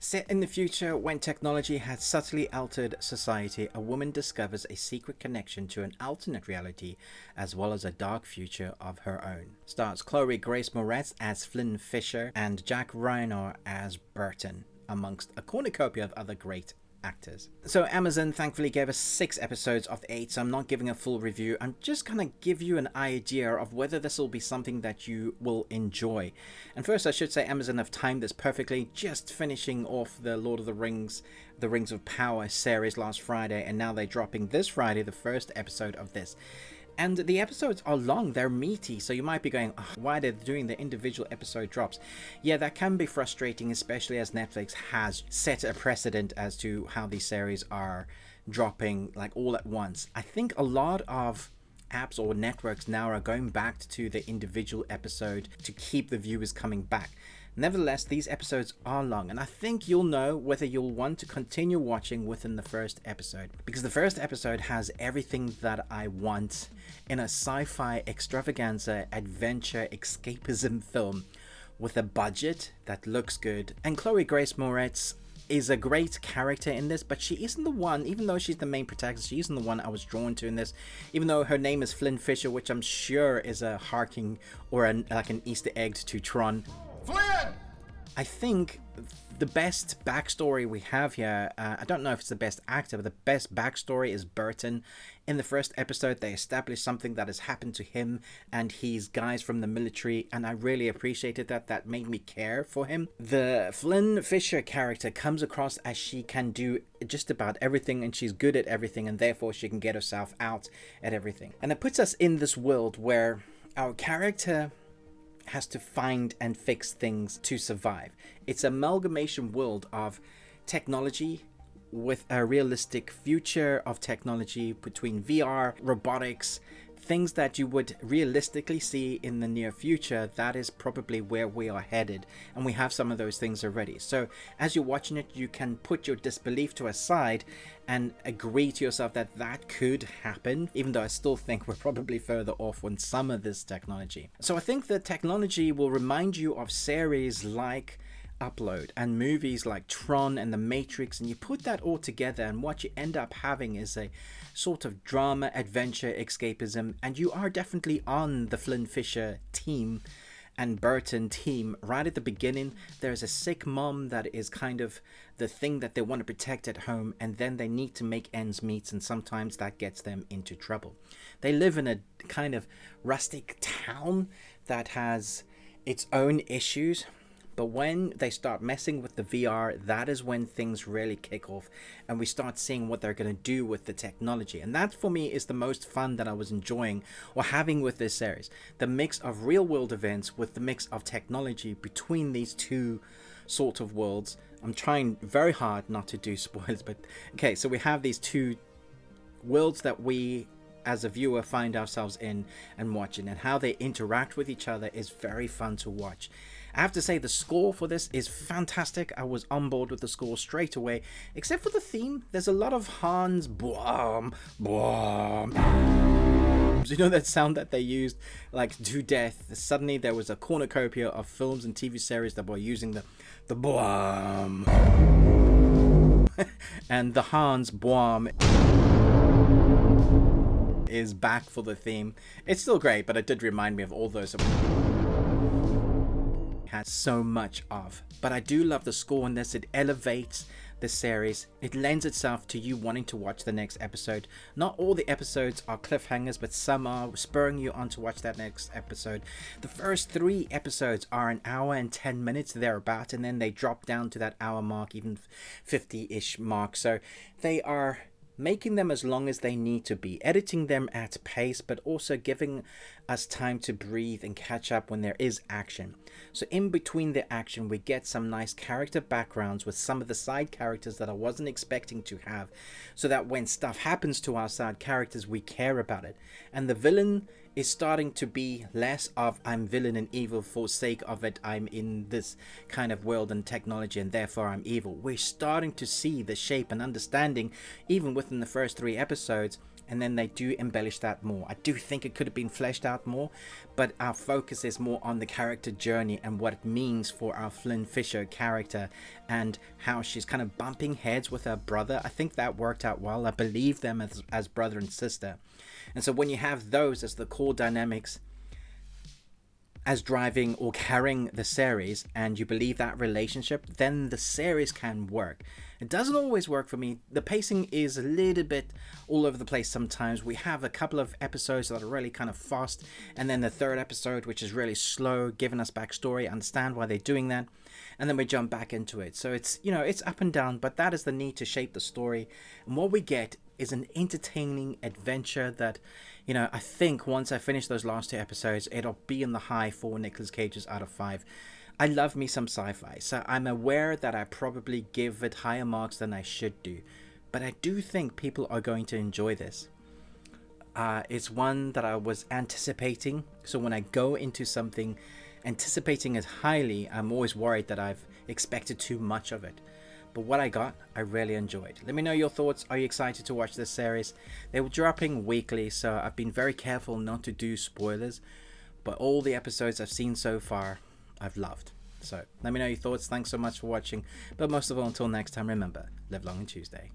Set in the future, when technology has subtly altered society, a woman discovers a secret connection to an alternate reality as well as a dark future of her own. Stars Chloe Grace Moretz as Flynn Fisher and Jack Reynor as Burton, amongst a cornucopia of other great actors. So Amazon thankfully gave us 6 episodes of the 8, so I'm not giving a full review. I'm just gonna give you an idea of whether this will be something that you will enjoy. And first I should say Amazon have timed this perfectly, just finishing off the Lord of the Rings of Power series last Friday, and now they're dropping this Friday the first episode of this. And the episodes are long, they're meaty, so you might be going, oh, why they're doing the individual episode drops. Yeah, that can be frustrating, especially as Netflix has set a precedent as to how these series are dropping like all at once. I think a lot of apps or networks now are going back to the individual episode to keep the viewers coming back. Nevertheless, these episodes are long, and I think you'll know whether you'll want to continue watching within the first episode, because the first episode has everything that I want in a sci-fi extravaganza adventure escapism film with a budget that looks good. And Chloe Grace Moretz is a great character in this, but she isn't the one, even though she's the main protagonist, she isn't the one I was drawn to in this, even though her name is Flynn Fisher, which I'm sure is a harking or like an Easter egg to Tron. Flynn! I think the best backstory we have here, I don't know if it's the best actor, but the best backstory is Burton. In the first episode, they establish something that has happened to him and his guys from the military, and I really appreciated that. That made me care for him. The Flynn Fisher character comes across as she can do just about everything, and she's good at everything, and therefore she can get herself out at everything. And it puts us in this world where our character has to find and fix things to survive. It's an amalgamation world of technology with a realistic future of technology between VR, robotics, things that you would realistically see in the near future. That is probably where we are headed, and we have some of those things already. So as you're watching it, you can put your disbelief to a side and agree to yourself that that could happen, even though I still think we're probably further off on some of this technology. So I think the technology will remind you of series like Upload and movies like Tron and The Matrix, and you put that all together and what you end up having is a sort of drama, adventure, escapism, and you are definitely on the Flynn Fisher team and Burton team. Right at the beginning, there's a sick mom that is kind of the thing that they want to protect at home, and then they need to make ends meet, and sometimes that gets them into trouble. They live in a kind of rustic town that has its own issues, but when they start messing with the VR, that is when things really kick off and we start seeing what they're going to do with the technology. And that for me is the most fun that I was enjoying or having with this series. The mix of real world events with the mix of technology between these two sort of worlds. I'm trying very hard not to do spoilers, but okay, so we have these two worlds that we as a viewer find ourselves in and watching, and how they interact with each other is very fun to watch. I have to say the score for this is fantastic. I was on board with the score straight away, except for the theme. There's a lot of Hans Boom, Boom. You know that sound that they used like to death? Suddenly there was a cornucopia of films and TV series that were using the Boom. And the Hans Boom is back for the theme. It's still great, but it did remind me of all those had so much of. But I do love the score in this. It elevates the series. It lends itself to you wanting to watch the next episode. Not all the episodes are cliffhangers, but some are spurring you on to watch that next episode. The first 3 episodes are an hour and 10 minutes thereabout, and then they drop down to that hour mark, even 50-ish mark. So they are making them as long as they need to be, editing them at pace, but also giving us time to breathe and catch up when there is action. So in between the action, we get some nice character backgrounds with some of the side characters that I wasn't expecting to have, so that when stuff happens to our side characters, we care about it. And the villain is starting to be less of I'm villain and evil for sake of it, I'm in this kind of world and technology and therefore I'm evil. We're starting to see the shape and understanding even within the first 3 episodes, and then they do embellish that more. I do think it could have been fleshed out out more, but our focus is more on the character journey and what it means for our Flynn Fisher character and how she's kind of bumping heads with her brother. I think that worked out well. I believe them as brother and sister. And so when you have those as the core dynamics as driving or carrying the series, and you believe that relationship, then the series can work. It doesn't always work for me. The pacing is a little bit all over the place sometimes. We have a couple of episodes that are really kind of fast, and then the third episode which is really slow, giving us backstory, understand why they're doing that, and then we jump back into it. So it's, you know, it's up and down, but that is the need to shape the story. And what we get is an entertaining adventure that, you know, I think once I finish those last 2 episodes, it'll be in the high 4 Nicolas Cages out of 5. I love me some sci-fi, so I'm aware that I probably give it higher marks than I should do, but I do think people are going to enjoy this. It's one that I was anticipating, so when I go into something anticipating it highly, I'm always worried that I've expected too much of it. But what I got, I really enjoyed. Let me know your thoughts. Are you excited to watch this series? They were dropping weekly, so I've been very careful not to do spoilers. But all the episodes I've seen so far, I've loved. So let me know your thoughts. Thanks so much for watching. But most of all, until next time, remember, live long and Tuesday.